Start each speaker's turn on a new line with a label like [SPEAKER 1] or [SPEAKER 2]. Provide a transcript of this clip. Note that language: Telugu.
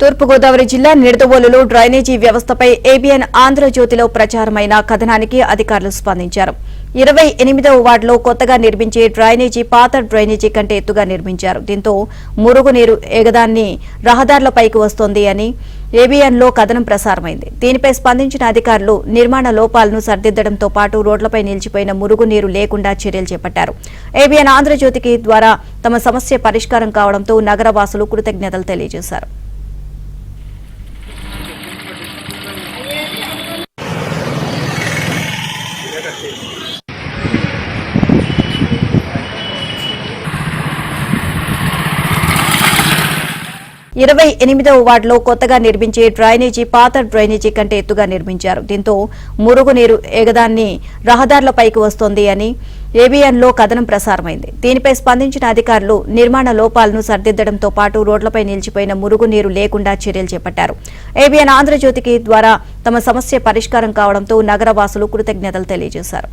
[SPEAKER 1] తూర్పుగోదావరి జిల్లా నిడదవోలులో డ్రైనేజీ వ్యవస్థపై ఏబీఎన్ ఆంధ్రజ్యోతిలో ప్రచారమైన కథనానికి అధికారులు స్పందించారు. 28వ వార్డులో కొత్తగా నిర్మించే డ్రైనేజీ పాత డ్రైనేజీ కంటే ఎత్తుగా నిర్మించారు. దీంతో మురుగునీరు ఎగదాన్ని రహదారులపైకి వస్తోంది అని ఏబీఎన్లో కథనం ప్రసారమైంది. దీనిపై స్పందించిన అధికారులు నిర్మాణ లోపాలను సరిదిద్దడంతో పాటు రోడ్లపై నిలిచిపోయిన మురుగునీరు లేకుండా చర్యలు చేపట్టారు. ఏబీఎన్ ఆంధ్రజ్యోతికి ద్వారా తమ సమస్య పరిష్కారం కావడంతో నగరవాసులు కృతజ్ఞతలు తెలియజేశారు. ఇరవై 28వ వార్డులో కొత్తగా నిర్మించే డ్రైనేజీ పాత డ్రైనేజీ కంటే ఎత్తుగా నిర్మించారు. దీంతో మురుగునీరు ఎగదాన్ని రహదారులపైకి వస్తోంది అని ఏబీఎన్లో కథనం ప్రసారమైంది. దీనిపై స్పందించిన అధికారులు నిర్మాణ లోపాలను సరిదిద్దడంతో పాటు రోడ్లపై నిలిచిపోయిన మురుగునీరు లేకుండా చర్యలు చేపట్టారు. ఏబీఎన్ ఆంధ్రజ్యోతికి ద్వారా తమ సమస్య పరిష్కారం కావడంతో నగరవాసులు కృతజ్ఞతలు తెలియజేశారు.